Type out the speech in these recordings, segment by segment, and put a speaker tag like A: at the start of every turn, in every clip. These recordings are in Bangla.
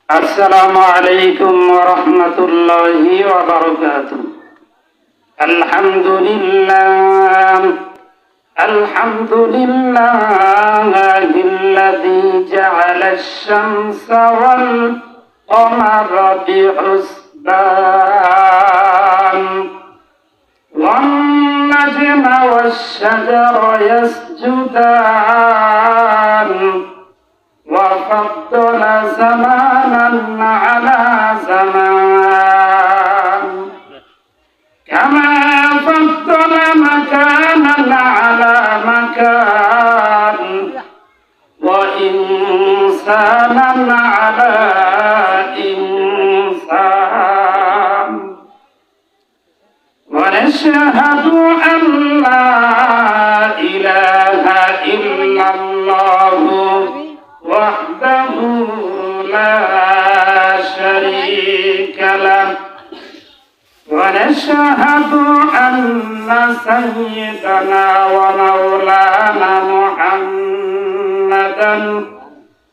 A: আসসালামু আলাইকুম ওয়া রাহমাতুল্লাহি ওয়া বারাকাতুহু। আলহামদুলিল্লাহিল্লাযী জা'আলা আশ-শামসা ওয়াল কমারা বিহুসবান ওয়ান নাজমা ওয়াশ-শাজারা ইয়াসজুদান وفضل زمانا على زمان كما فضل مكانا على مكان وإنسانا على إنسان ونشهد أن لا إله إلا الله وحده لا شريك له ونشهد أن سيدنا ومولانا محمدا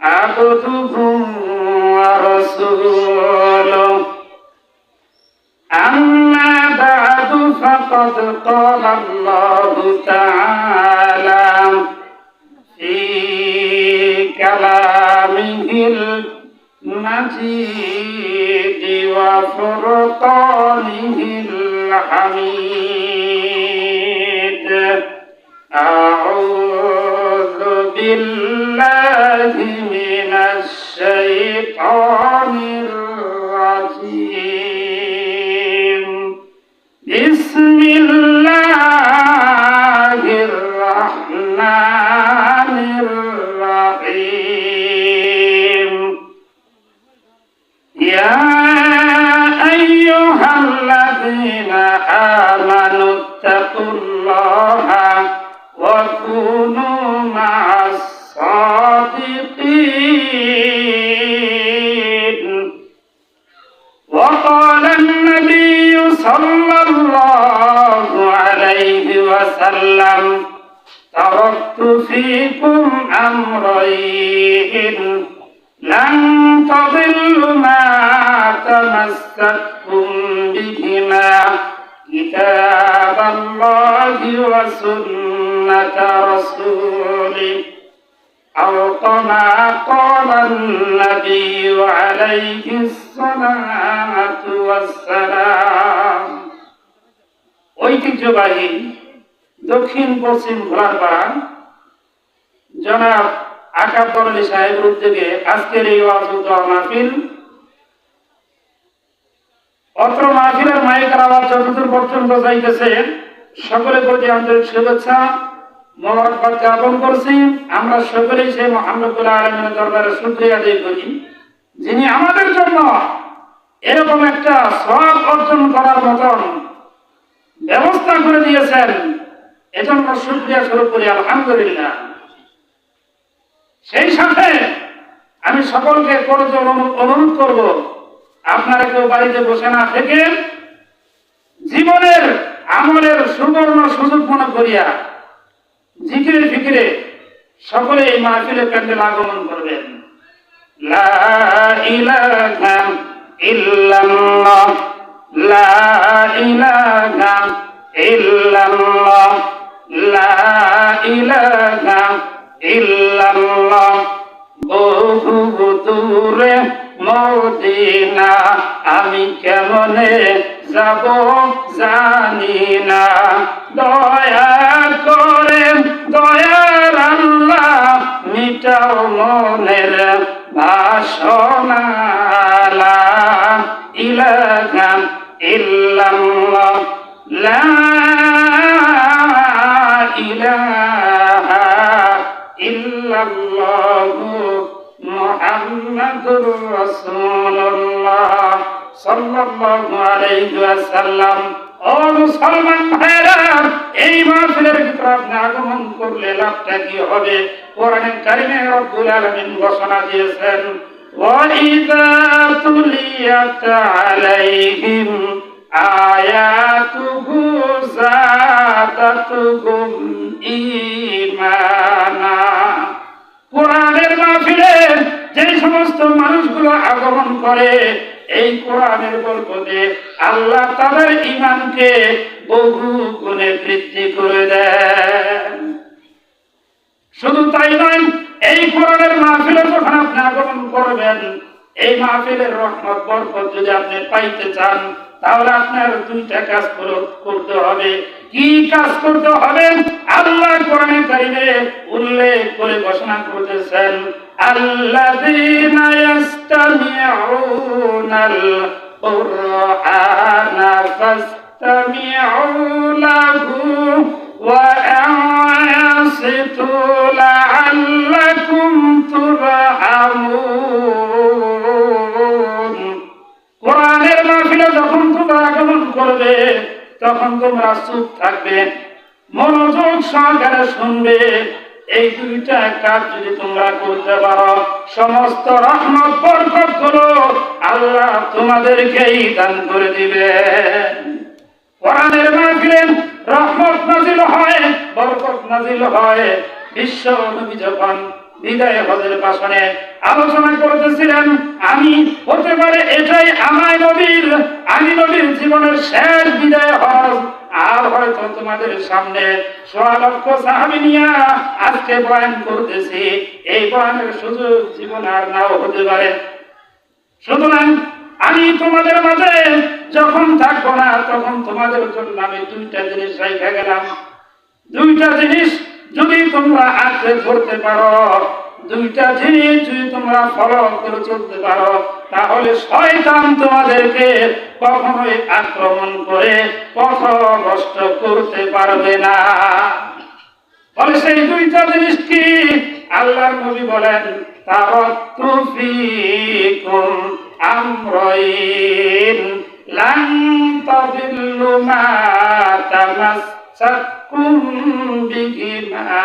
A: عبده ورسوله أما بعد فقد قال الله تعالى في كلامه المجيد وفرقانه الحميد أعوذ بالله من الشيطان الرجيم بسم الله الرحمن الرحيم يا أيها الذين آمنوا اتقوا الله وكونوا مع الصادقين وقال النبي صلى الله عليه وسلم تركت فيكم أمرين لن تضلوا ما تمسكتم بهما كتاب الله وسنة رسوله أو كما قال النبي عليه الصلاة والسلام ঐতিহ্যবাহী দক্ষিণ পশ্চিম ঘোড়ারপাড়া জনাব আকাব বরলী সাহেবের উদ্যোগে আজকের এই ওয়াজ মাহফিল। অত্র মাহফিলের মাইকের আওয়াজ যতদূর পর্যন্ত যাইতেছে সকলের প্রতি আন্তরিক শুভেচ্ছা মোবারকবাদ জ্ঞাপন করছি। আমরা সকলেই সেই মহান রব্বুল আলামিনের দরবারে শুকরিয়া আদায় করি, যিনি আমাদের জন্য এরকম একটা সওয়াব অর্জন করার মতন ব্যবস্থা করে দিয়েছেন। এজন্য শুকরিয়া স্বরূপ করি আলহামদুলিল্লাহ। সেই সাথে আমি সকলকে অনুরোধ করব, আপনারা কেউ বাড়িতে বসে না থেকে জীবনের আমলের সুবর্ণ সুযোগ মনে করিয়া জিকিরে ফিকিরে সকলে এই মাহফিলের প্যান্ডেল আগমন করবেন। লা ইলাহা ইল্লাল্লাহ লা ইলাহা ইল্লাল্লাহ লা ইলাহা ইল্লাল্লাহ বহু দূরে মদিনা আমি কেমনে যাব জানি না, দয়া করে দয়ার আল্লাহ মিটাও মনের বাসনা। লা ইলাহা ইল্লাল্লাহ লা ইলাহা ইল্লাল্লাহু মুহাম্মাদুর রাসূলুল্লাহ সাল্লাল্লাহু আলাইহি ওয়াসাল্লাম। ও মুসলমান ভাইরা, এই মাহফিলের ভিতরে আপনি আগমন করলে লাভটা কি হবে? কোরআনে কারিমে রব্বুল আলামিন ঘোষণা দিয়েছেন, ওয়া ইযা তুলিয়াত আলাইহিম আয়াতুহু যাদাতুহুম ঈমানা। কোরআনের মাহফিলে যে সমস্ত মানুষগুলো আগমন করে এই কোরআনের বরকতে আল্লাহ তাদের ঈমানকে বহু গুণে বৃদ্ধি করে দেন। শুধু তাই নয়, এই কোরআনের মাহফিলে যখন আপনি আগমন করবেন, এই মাহফিলের রহমত বরকত যদি আপনি পাইতে চান, তাহলে আপনার দুইটা কাজ করতে হবে। কি কাজ করতে হবে? আল্লাহ কোরআনে কারিমে উল্লেখ করে ঘোষণা করতেছেন, আল্লাযীনা ইয়াস্তামিউনাল কুরআনা ফাসতামিউ লাহু ওয়া আনসিতু লাআল্লাকুম তুরহামুন। কোরআনের মাহফিলে যখন তোমরা আগমন করবে, তখন তোমরা চুপ থাকবে, মনোযোগ সহকারে শুনবে। এই দুইটা কাজ যদি তোমরা করতে পারো, সমস্ত রহমত বরকত গুলো আল্লাহ তোমাদেরকেই দান করে দিবে। কোরআনের মাহফিলে রহমত নাজিল হয়, বরকত নাজিল হয়। বিশ্ব নবী যখন বিদায় হজের ভাষণে আলোচনা করতেছিলেন, আমি হতে পারে এটাই আমি নবীর জীবনের শেষ বিদায় হজ, আর হয়তো তোমাদের সামনে ১৬ লক্ষ সাহাবী নিয়ে আজকে বয়ান করতেছি। এই বয়ানের সুযোগ জীবন আর নাও হতে পারে। সুতরাং আমি তোমাদের মাঝে যখন থাকবো না, তখন তোমাদের জন্য আমি দুইটা জিনিস রেখে গেলাম। দুইটা জিনিস যদি তোমরা আঁকড়ে ধরতে পারো, দুইটা জিনিস যদি তোমরা ফলো করে চলতে পারো, তাহলে শয়তান তোমাদেরকে কখনোই আক্রমণ করে পথভ্রষ্ট করতে পারবে না। বলে সেই দুইটা জিনিস কি? আল্লাহর নবী বলেন, তারাক্তু ফীকুম আমরাইন লান তাদিল্লু মা তামাসসাকুম বিহিমা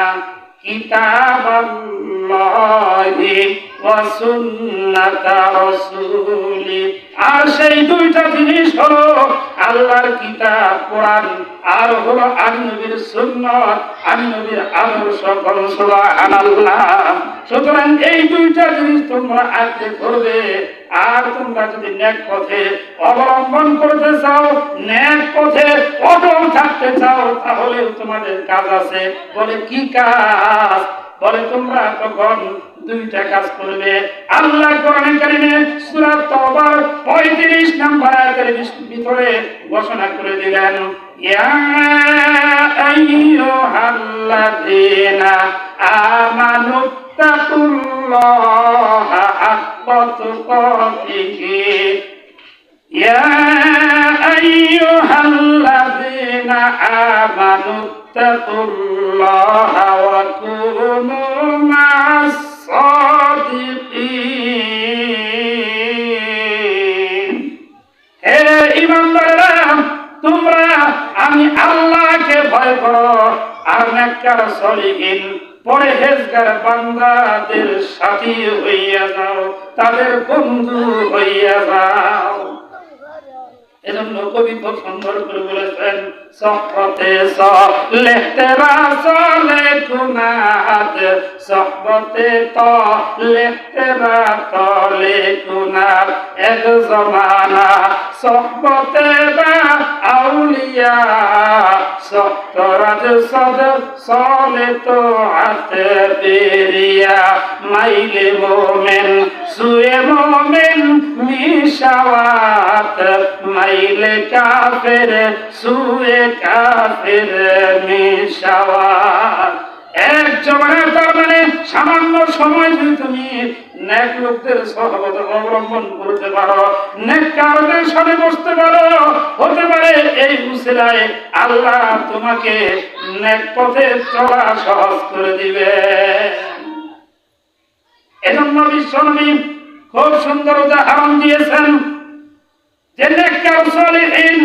A: কিতাবাল্লাহি ওয়া সুন্নাতা রাসূলি। আর সেই দুইটা জিনিস হলো আল্লাহর কিতাব কোরআন, আর হলো আমি নবীর সুন্নাত, আমি নবীর আদর্শ। সুবহানাল্লাহ। সুতরাং এই দুইটা জিনিস তোমরা আঁকড়ে ধরবে। আর তোমরা যদি নেক পথে অবলম্বন করতে চাও, নেক পথে অটল থাকতে চাও, তাহলে তোমাদের কাজ আছে। বলে কি কাজ? বলে তোমরা তখন দুইটা কাজ করবে। আল্লাহ কোরআনে কারিমে সূরা তাওবার ৩৫ নম্বর আয়াতের ভিতরে ঘোষণা করে দিলেন, ইয়া আইয়ুহাল্লাযীনা আমানুত্তাকুল্লাহা হাক্কা তুকাতিহি। ইয়া আইয়ুহাল্লাযীনা আমানুত্তাকুল্লাহা ওয়া কুনু মা'আস সাদিকিন। হে ঈমানদাররা, তোমরা আমি আল্লাহকে ভয় করো আর নেককার সলিহিন পরহেজগার বান্দাদের সাথী হইয়া যাও, তাদের বন্ধু হইয়া যাও। এজন্য কবি খুব সুন্দর করে বলেছেন, সহবতে সালেহ তেরা সালে কুনাত, সহবতে তালেহ তেরা তালে কুনাত। এক জমানা সহবতে বা আউলিয়া, সহতরাজ সদ সালে তো আতে বেরিয়া। মাইলে মোমেন সুয়ে মোমেন মিশাওয়াত, মাইলে কাফের সুয়ে কাফের মিশাওয়াত। এক জমানা, তার মানে সামান্য সময় যদি তুমি নেক লোকদের সহবত অবলম্বন করতে পারো, নেককারদের সাথে বসতে পারো, হতে পারে এই উসিলায় আল্লাহ তোমাকে নেক পথে চলা সহজ করে দিবে। এজন্য বিশ্বনবী খুব সুন্দর উদাহরণ দিয়েছেন যে নেককার সলিহিন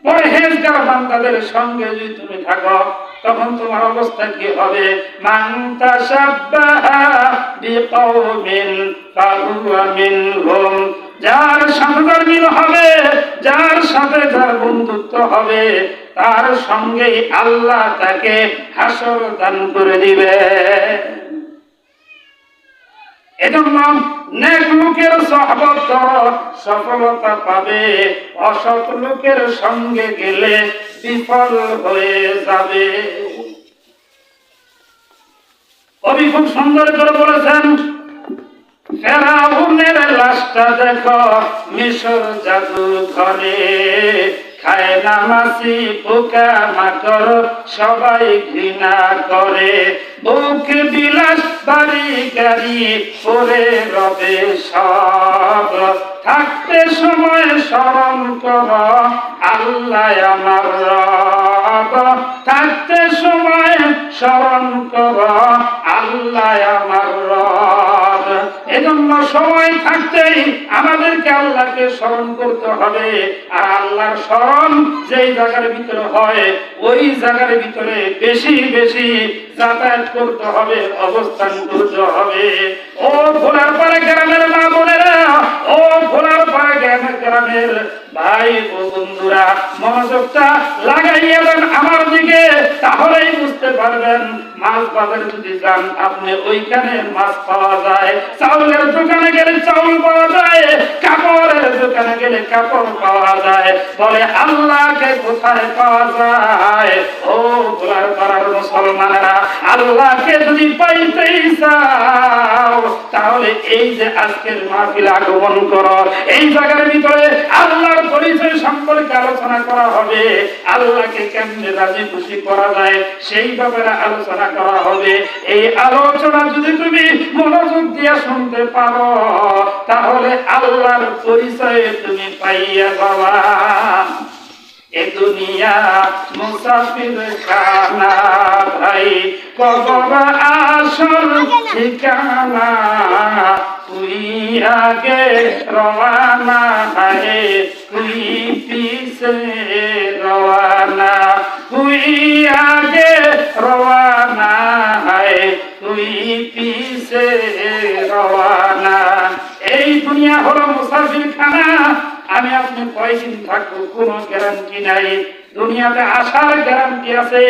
A: পরহেজগার বান্দাদের সঙ্গে যদি তুমি থাকো, তখন তোমার অবস্থা কি হবে? মান তাশাব্বাহা বিকওমিন ফাহুয়া মিনহুম। যার সাথে যার মিল হবে, যার সাথে যার বন্ধুত্ব হবে, তার সঙ্গে আল্লাহ তাকে হাসর দান করে দিবে। এজন্য নেক লোকের সহবত করো, সফলতা পাবে। অসৎ লোকের সঙ্গে গেলে বিফল হয়ে যাবে। কবি খুব সুন্দর করে বলেছেন, ফেরাউনের লাশটা দেখো মিশর জাদুঘরে, খায় না মাছি পোকা মাকড় সবাই ঘৃণা করে, বুক বিলাস বাড়ি গাড়ি পরে রবে সব, থাকতে সময় স্মরণ কর আল্লাহ আমার রব, থাকতে সময় স্মরণ কর আল্লাহ আমার রব। এজন্য সময় থাকতেই আমাদেরকে আল্লাহকে স্মরণ করতে হবে। আর আল্লাহর স্মরণ যেই জায়গার ভিতরে হয় ওই জায়গার ভিতরে বেশি বেশি যাতায়াত করতে হবে, অবস্থান করতে হবে। ও ভোলার পাড়া গ্রামের মা বোনেরা, ও ভোলার পাড়া গ্রামের ভাই ও বন্ধুরা, মনোযোগটা লাগাইয়া দেন আমার দিকে, তাহলেই বুঝতে পারবেন। মাছ বাজারে যদি যান আপনি, ওইখানে মাছ পাওয়া যায়, চাউলের দোকানে গেলে চাউল পাওয়া যায়, কাপড়ের দোকানে গেলে কাপড় পাওয়া যায়। বলে আল্লাহকে কোথায় পাওয়া যায়? ও ভোলার পাড়ার মুসলমানেরা, আল্লাহকে যদি পাইতেই চাও তাহলে এই যে আজকের মাহফিল আগমন করো, এই জায়গার ভিতরে আল্লাহর পরিচয় সম্পর্কে আলোচনা করা হবে। আল্লাহকে কেমনে রাজি খুশি করা যায় সেই ব্যাপারে আলোচনা করা হবে। এই আলোচনা যদি তুমি মনোযোগ দিয়ে শুনতে পারো তাহলে আল্লাহর পরিচয় তুমি পাইয়া যাবা। এ দুনিয়া মুসাফির খানা ভাই, কবর আসল ঠিকানা, তুই আগে রওয়ানা है তুই পিছে রওয়ানা, তুই আগে রওয়ানা है তুই পিছে রওয়ানা। এই দুনিয়া হলো মুসাফির খানা। আমি আপনি কয়দিন থাকবো কোনো গ্যারান্টি নাই। দুনিয়াতে আসার গ্যারান্টি আছে,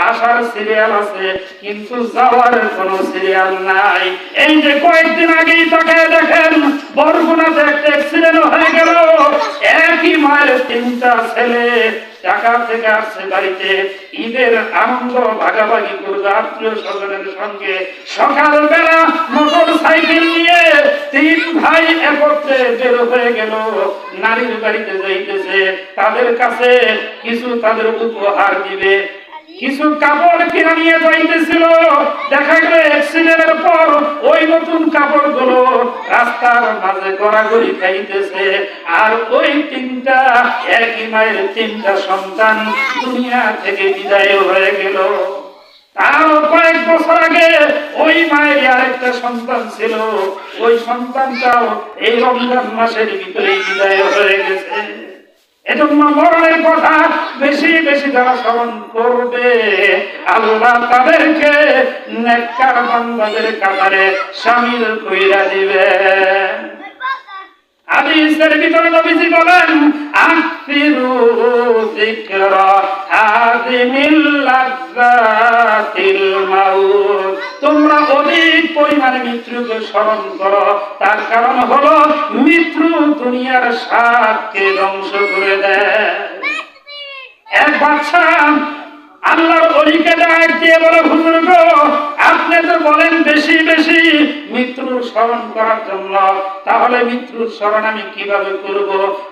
A: আসার সিরিয়াল আছে, কিন্তু যাওয়ার কোনো সিরিয়াল নাই। এই যে কয়েকদিন আগেই তাকায় দেখেন, বরগুনাতে একটা অ্যাক্সিডেন্ট হয়ে গেল। একই মায়ের তিনটা ছেলে ঢাকা থেকে আসছে বাড়িতে, ঈদের আনন্দ ভাগাভাগি করবে আত্মীয় স্বজনের সঙ্গে। সকালবেলা মোটর সাইকেল নিয়ে তিন ভাই একত্রে বের হয়ে গেল, নারীর বাড়িতে যাইতেছে। তাদের কাছে কিছু তাদের উপহার দিবে, কিছু কাপড় কিনে নিয়ে যাইতেছিল। দেখা গেল অ্যাক্সিডেন্টের পর ওই নতুন কাপড় গুলো রাস্তার মাঝে গড়াগড়ি খাইতেছে। আর ওই তিনটা একই মায়ের তিনটা সন্তান দুনিয়া থেকে বিদায় হয়ে গেল। তার কয়েক বছর আগে ওই মায়ের আরেকটা সন্তান ছিল, ওই সন্তানটাও এই রমজান মাসের ভিতরে বিদায় হয়ে গেছে। এজন্য মরণের কথা বেশি বেশি যারা স্মরণ করবে আল্লাহ তাদেরকে নেককার বান্দাদের কাতারে শামিল কইরা দিবে। হাদিসের ভিতরে নবীজি বলেন, আকসিরু যিকরা হাযিমিল লাযযাতিল মাউত, তোমরা অধিক পরিমাণে মৃত্যুকে স্মরণ করো। তার কারণ হলো মৃত্যু দুনিয়ার স্বাদকে ধ্বংস করে দেয়। এক বাদশা আল্লাহর ওলিকে ডাক দিয়ে বলে, হুজুর গো, আপনি তো বলেন বেশি বেশি মৃত্যুর স্মরণ করার জন্য, তাহলে মৃত্যুর স্মরণ আমি কিভাবে করব?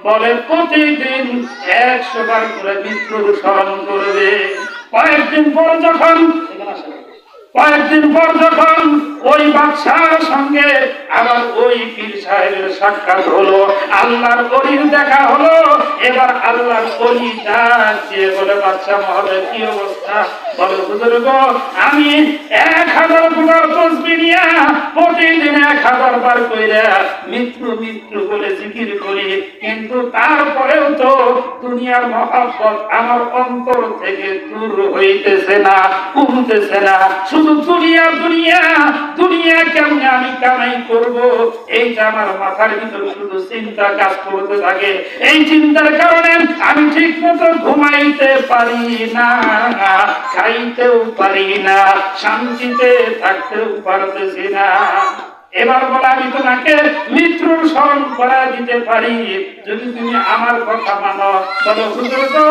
A: বলে প্রতিদিন 100 বার করে মৃত্যুর স্মরণ করবে। কয়েকদিন পর যখন ওই বাদশার সঙ্গে আবার ওই পীর সাহেবের সাক্ষাৎ হলো, আল্লাহর ওলির দেখা হলো। এবার আল্লাহর ওলি ডাক দিয়ে বলে, বাদশা মহোদয় কি অবস্থা? বলে, হুজুর গো, আমি 1000 বার তাসবিহ নিয়া প্রতিদিন 1000 বার কইরা মৃত্যু মৃত্যু বলে জিকির করি, কিন্তু তারপরেও তো দুনিয়ার মহব্বত আমার অন্তর থেকে দূর হইতেছে না, কমতেছে না। শুধু দুনিয়া দুনিয়া দুনিয়া, কেমনে আমি কামাই করব, এইটা আমার মাথার ভিতরে শুধু চিন্তা কাজ করতে থাকে। এই চিন্তার কারণে আমি ঠিক মতো ঘুমাইতে পারি না, খাইতেও পারি না, শান্তিতে থাকতেও পারতেছি না। এবার বলে আমি তোমাকে মৃত্যুর স্মরণ করা দিতে পারি যদি তুমি আমার কথা মানো। বলো হুজুর তো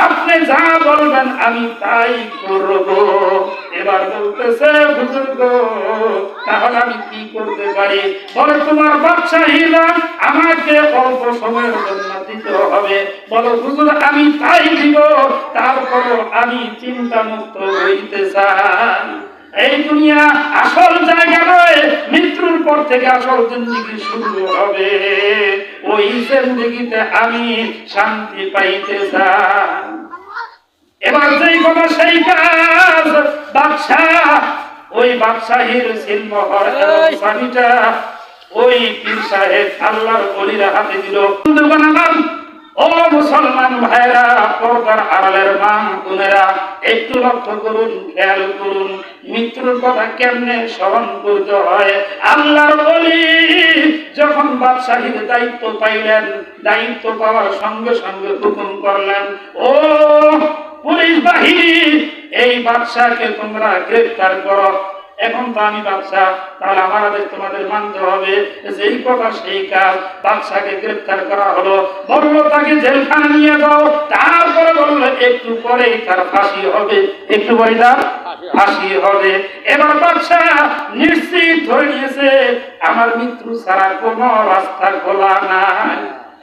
A: আপনি যা বলবেন আমি তাই করব। এবার বলতেছে হুজুর গো তাহলে আমি কি করতে পারি? বলে তোমার বাদশাহীরা আমাকে অল্প সময়ের জন্য দিতে হবে। বলো হুজুর আমি তাই দিব, তারপরও আমি চিন্তা মুক্ত হইতে চাই। এই দুনিয়া আসল জায়গা নয়, মৃত্যুর পর থেকে আসল জিন্দেগি শুরু হবে। ওই জিন্দেগিতে আমি শান্তি পাইতে চাই। এবার যেই কথা সেই কাজ। বাদশাহ ওই বাদশাহীর সিলমোহর এবং চাবিটা ওই পীর সাহেব আল্লাহর ওলির হাতে দিল। বন্ধুগণ আমার, ও মুসলমান ভাইরা, পর্দার আড়ালের মা বোনেরা, একটু লক্ষ্য করুন, খেয়াল করুন, মৃত্যুর কথা কেমনে স্মরণ করতে হয়। আল্লাহর ওলি যখন বাদশাহীর দায়িত্ব পাইলেন, দায়িত্ব পাওয়ার সঙ্গে সঙ্গে হুকুম করলেন, ও পুলিশ বাহিনী এই বাদশাকে তোমরা গ্রেফতার করো। এখন তো আমি বাদশাহ, তাহলে আমার আদেশ তোমাদের মানতে হবে। যেই কথা সেই কাজ। বাদশাকে গ্রেফতার করা হলো, বললো তাকে জেলখানা নিয়ে যাও। তারপরে বললো একটু পরে তার ফাঁসি হবে, একটু পরে তার ফাঁসি হবে। এবার বাদশাহ নিশ্চিত ধরে নিয়েছে আমার মৃত্যু ছাড়া কোনো রাস্তা খোলা নাই,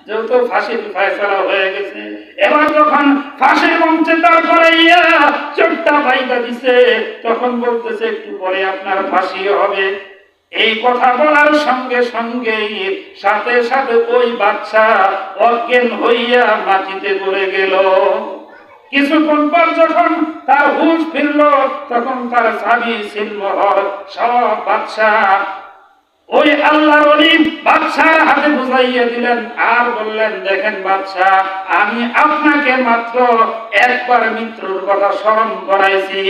A: যেহেতু ফাঁসির ফয়সালা হয়ে গেছে। এবার যখন ফাঁসির মঞ্চে তারপরে চোখটা বাইদা দিছে, তখন বলতেছে একটু পরে আপনার ফাঁসি হবে। এই কথা বলার সঙ্গে সঙ্গে সাথে সাথে ওই বাচ্চা অজ্ঞান হইয়া মাটিতে পড়ে গেল। কিছুক্ষণ পর যখন তার হুঁশ ফিরল, তখন তার চাবি সিলমোহর সব বাদশাহ ওই আল্লাহর ওলি বাদশার হাতে বুঝাইয়া দিলেন আর বললেন, দেখেন বাদশাহ, আমি আপনাকে মাত্র একবার মৃত্যুর কথা স্মরণ করাইছি,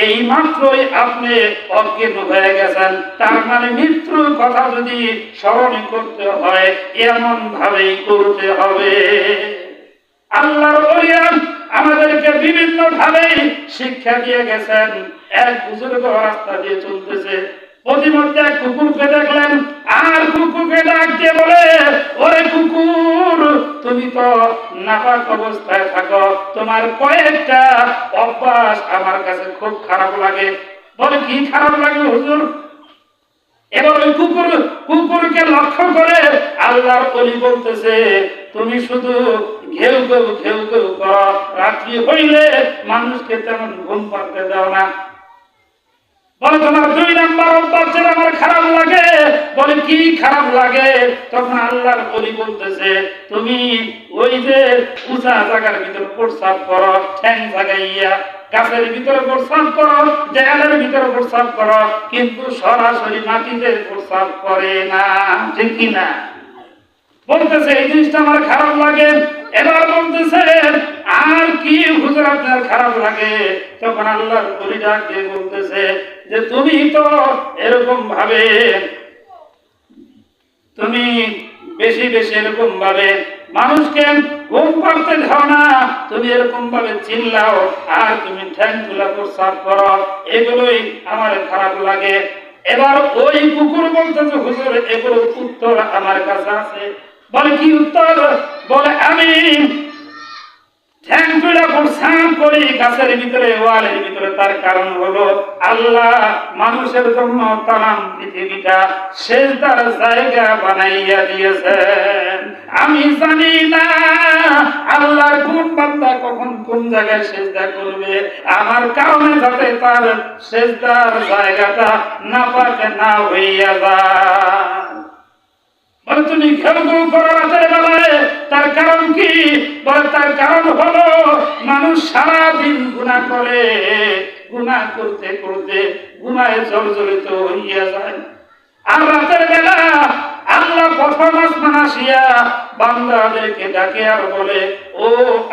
A: এই মাত্রই আপনি অজ্ঞান হয়ে গেছেন। তার মানে মৃত্যুর কথা যদি স্মরণ করতে হয় এমন ভাবেই করতে হবে। আল্লাহর ওলিরা আমাদেরকে বিভিন্ন ভাবে শিক্ষা দিয়ে গেছেন। এক বুজুর্গ রাস্তা দিয়ে চলতেছে, প্রতিমধ্যে এক কুকুরকে দেখলেন, আর কুকুরকে ডাক দিয়ে বলে, ওরে কুকুর, তুমি তো নাপাক অবস্থায় থাকো, তোমার কয়েকটা অভ্যাস আমার কাছে খুব খারাপ লাগে। বলে কি খারাপ লাগে হুজুর? এবার ওই কুকুরকে লক্ষ্য করে আল্লাহর ওলি বলতেছে, তুমি শুধু ঘেউ ঘেউ ঘেউ ঘেউ করো, রাত্রি হইলে মানুষকে তেমন ঘুম পাড়তে দাও না। বলে তোমার 2 নাম্বার অভ্যাস যেটা আমার খারাপ লাগে। বলে কি খারাপ লাগে? তখন আল্লাহর ওলি বলতেছে, তুমি ওই যে উঁচা জায়গার ভিতর প্রস্রাব করো, ঠ্যাং জাগাইয়া, গাছের ভিতরে প্রস্রাব করো, দেয়ালের ভিতরে প্রস্রাব করো, কিন্তু সরাসরি মাটিতে প্রস্রাব করে না, ঠিক কিনা? বলতেছে এই জিনিসটা আমার খারাপ লাগে। এবার বলতেছে আর কি হুজুর আপনার খারাপ লাগে? তখন আল্লাহর ওলি ডাক দিয়ে বলতেছে যে তুমি তো এরকম ভাবে, তুমি বেশি বেশি এরকম ভাবে মানুষকে ঘুম পাড়তে দাও না, তুমি এরকম ভাবে চিল্লাও আর তুমি ঠ্যাং তুলা প্রস্রাব করো, এগুলোই আমার খারাপ লাগে। এবার ওই কুকুর বলতেছে হুজুর এগুলো উত্তর আমার কাছে আছে। বলে কি উত্তর? বলে আমি ঠ্যাং তুলা প্রস্রাব করি গাছের ভিতরে, ওয়ালের ভিতরে, তার কারণ হলো আল্লাহ মানুষের জন্য তামাম পৃথিবীটা সেজদার জায়গা বানাইয়া দিয়েছেন। আমি জানি না আল্লাহর কোন বান্দা কখন কোন জায়গায় সেজদা করবে, আমার কারণে যাতে তার সেজদার জায়গাটা নাপাক না হইয়া যায়। বলে তুমি ঘেউ ঘেউ করো রাতের বেলায়, তার কারণ কি? বলে তার কারণ হলো মানুষ সারাদিন গুনাহ করে, গুনাহ করতে করতে গুনাহে জর্জরিত হইয়া যায়। আর রাতের বেলা আল্লাহ প্রথম আসমান আসিয়া বান্দাদেরকে ডাকে আর বলে, ও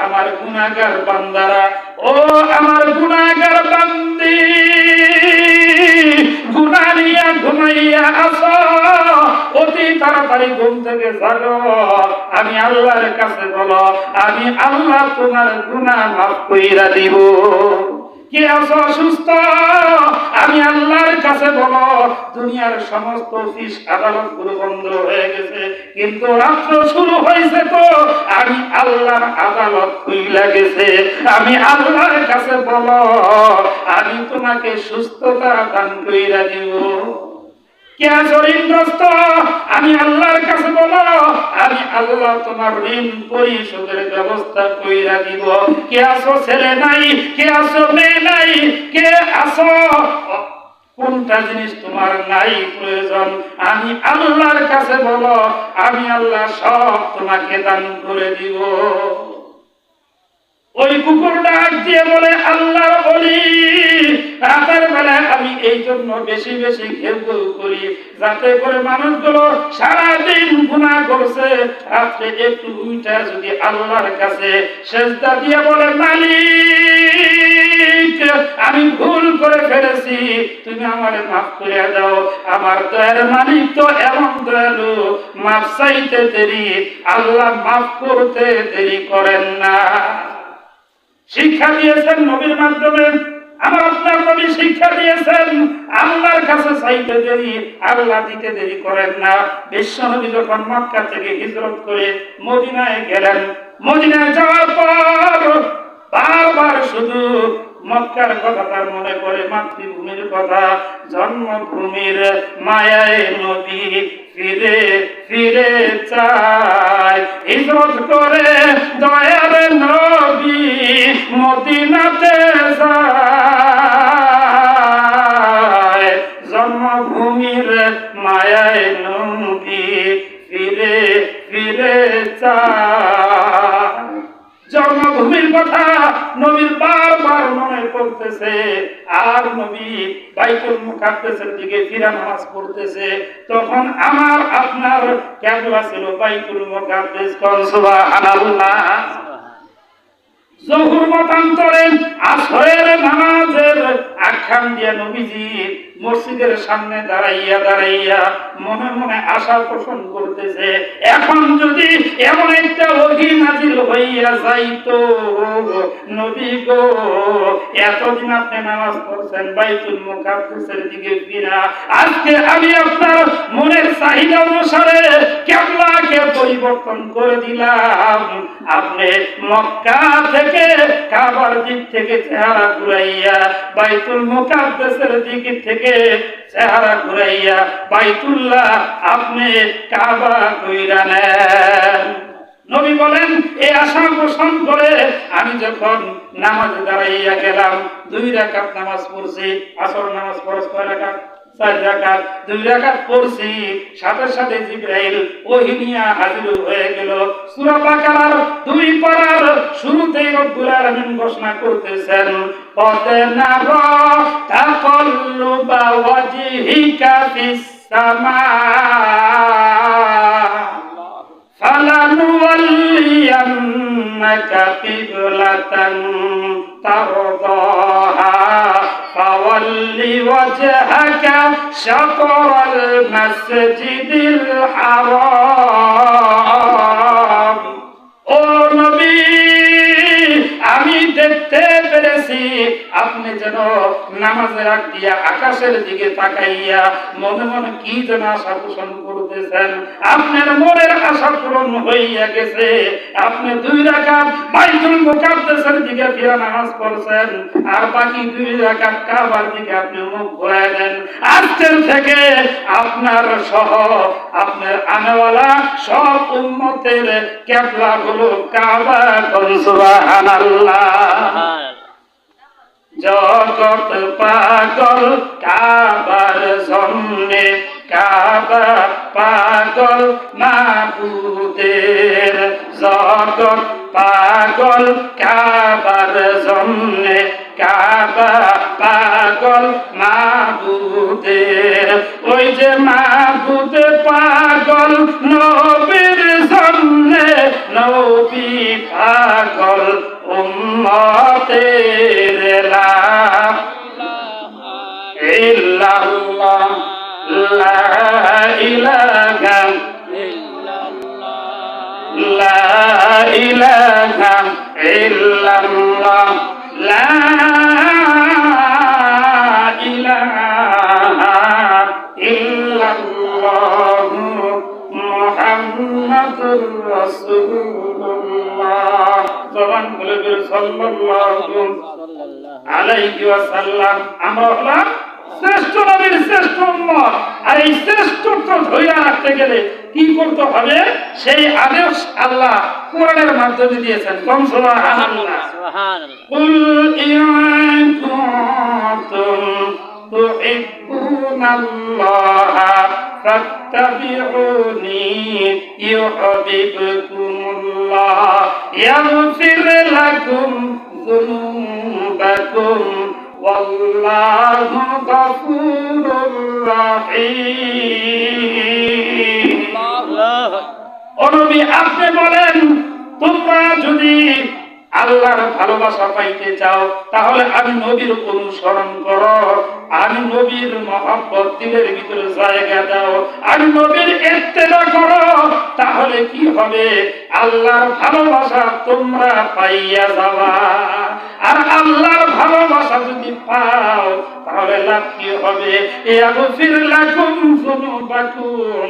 A: আমার গুনাহগার বান্দারা, ও আমার গুনাহগার বান্দি, গুনাহ নিয়া ঘুমাইয়া আসো, অতি তাড়াতাড়ি ঘুম থেকে জাগো, আমি আল্লাহর কাছে বলো, আমি আল্লাহ তোমার গুনাহ মাফ কইরা দিব। কে আছো অসুস্থ? আমি আল্লাহর কাছে বলো, দুনিয়ার সমস্ত অফিস আদালত গুলো বন্ধ হয়ে গেছে, কিন্তু রাত্র শুরু হয়েছে তো আমি আল্লাহর আদালত খুইলা গেছে। আমি আল্লাহর কাছে বলো, আমি তোমাকে সুস্থতা দান কইরা দিব। আমি আল্লাহর কাছে বলো, আমি আল্লাহ তোমার ঋণ পরিশোধের ব্যবস্থা কইরা দিব। কে আসো ছেলে নাই, কে আসো মেয়ে নাই, কে আসো কোনটা জিনিস তোমার নাই প্রয়োজন, আমি আল্লাহর কাছে বলো, আমি আল্লাহ সব তোমাকে দান করে দিব। ওই কুকুর ডাক দিয়ে বলে, আল্লাহ বলি রাতের বেলায় আমি এই জন্য বেশি বেশি ঘেউ করি, যাতে করে মানুষগুলো সারাদিন গুনাহ করছে, রাত্রে একটু উইটা যদি আল্লাহর কাছে সেজদা দিয়ে বলে, মালিক আমি ভুল করে ফেলেছি, তুমি আমারে মাফ করে দাও। আমার দয়ার মালিক তো এমন দয়ালু, মাফ চাইতে দেরি, আল্লাহ মাফ করতে দেরি করেন না। শিক্ষা দিয়েছেন নবীর মাধ্যমে, আমার আপনার নবী শিক্ষা দিয়েছেন, আল্লাহর কাছে চাইতে দেরি, আল্লাহ দিতে দেরি করেন না। বিশ্ব নবী যখন মক্কা থেকে হিজরত করে মদিনায় গেলেন, মদিনায় যাওয়ার পর বারবার শুধু মক্কার কথা তার মনে পড়ে, মাতৃভূমির কথা, জন্মভূমির মায়ায় নবী ফিরে ফিরে চায়। হিজরত করে দয়ার নবী মদিনাতে যায়, জন্মভূমির মায়ায় নবী ফিরে ফিরে চায়। জন্মভূমির কথা নবীর বারবার মনে পড়তেছে, আর নবী বাইতুল মুকাদ্দাসের দিকে ফিরে নামাজ পড়তেছে। তখন আমার আপনার কিবলা ছিল বাইতুল মুকাদ্দাস। সুবহানাল্লাহ। জোহর মতান্তরে আসরের নামাজের আখ্যান দিয়ে নবীজি মসজিদের সামনে দাঁড়াইয়া দাঁড়াইয়া মনে মনে আশা পোষণ করতেছে, এখন যদি এমন একটা ওহী নাযিল হইয়া যাইতো, নবী গো এতদিন আপনি নামাজ পড়ছেন বাইতুল মুকাদ্দাসের দিকে ফিরা, আজকে আমি আপনার মনের চাহিদা অনুসারে কিবলাকে পরিবর্তন করে দিলাম, আপনি মক্কা থেকে কাবার দিক থেকে চেহারা ঘুরাইয়া বাইতুল মুকাদ্দাসের দিক থেকে চেহারা ঘুরাইয়া বাইতুল্লাহ আপনি কাবা কইরা নেন। নবী বলেন, এই আশা পোষণ করে আমি যখন নামাজে দাঁড়াইয়া গেলাম, 2 রাকাত নামাজ পড়ছি। আসর নামাজ ফরজ কয় রাকাত? 4 রাকাত। 2 রাকাত পড়ছি, সাথে সাথে জিবরাইল ওহী নিয়ে হাজির হয়ে গেল। সূরা বাকারার 2 পারার শুরুতেই রব্বুল আলামিন ঘোষণা করতেছেন, কদ নারা তাকাল্লুবা ওয়াজহিকা ফিস সামা ফালানুওয়াল্লিয়ান্নাকা কিবলাতান তারদাহা ফাওয়াল্লি ওয়াজহাকা শাতরাল মাসজিদিল হারাম। ও নবী, আমি দেখতে পেরেছি আপনি যেন নামাজের আগ দিয়া আকাশের দিকে তাকাইয়া মনে মনে কি যেন আশা পোষণ করতেছেন। আপনার মনের আশা পূরণ হইয়া গেছে, আপনি 2 রাকাত বাইতুল মুকাদ্দাসের দিকে ফিরে নামাজ পড়ছেন, আর বাকি 2 রাকাত কাবার দিকে আপনি মুখ ঘুরায় দেন। আজকের থেকে আপনার সহ আপনার আনেওয়ালা সব উম্মতের কিবলা হলো কাবা। সুবহানাল্লাহ। জগৎ পাগল কাবার জন্যে, কাবা পাগল মাবুদের। জগৎ পাগল কাবার জন্যে, কাবা পাগল মাবুদের। ওই যে মাবুদ পাগল নবীর জন্যে, নবী পাগল উম্মতের। লা ইল্লাল্লাহ লা ইলাহা ইল্লাল্লাহ লা ইলাহা ইল্লাল্লাহ লা ইলাহা সাল্লাল্লাহু আলাইহি ওয়াসাল্লাম। আমরা হলাম শ্রেষ্ঠ নবীর শ্রেষ্ঠ উম্মত। আর এই শ্রেষ্ঠত্ব ধরে রাখতে গেলে কি করতে হবে? সেই আদেশ আল্লাহ কোরআনের মাধ্যমে দিয়েছেন। কোন সুবহানাল্লাহ। কুল ইন কুনতুম তুহিব্বুনাল্লাহা ফাত্তাবিউনি ইউহিব্বুকুমুল্লাহ ইয়াগফির লাকুম যুনুবাকুম ওয়াল্লাহু গফুরুর রহিম। ও নবী, আপনি বলেন, তোমরা যদি আল্লাহর ভালোবাসা পাইতে চাও তাহলে আমি নবীর অনুসরণ করো, আমি নবীর মহব্বত দিলের ভিতরে জায়গা দাও, আমি নবীর ইত্তেবা করো। তাহলে কি হবে? আল্লাহর ভালোবাসা তোমরা পাইয়া যাবা। আর আল্লাহর ভালোবাসা যদি পাও তাহলে লাভ কি হবে? ইয়াগফির লাকুম যুনুবাকুম,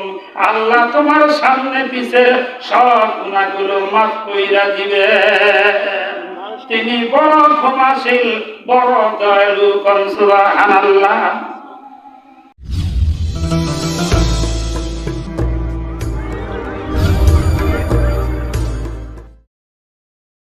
A: আল্লাহ তোমার সামনে পিছে সব গুনাহগুলো মাফ কইরা দিবে। তিনি বড় ক্ষমাশীল, বড় দয়ালু। সুবহানাল্লাহ।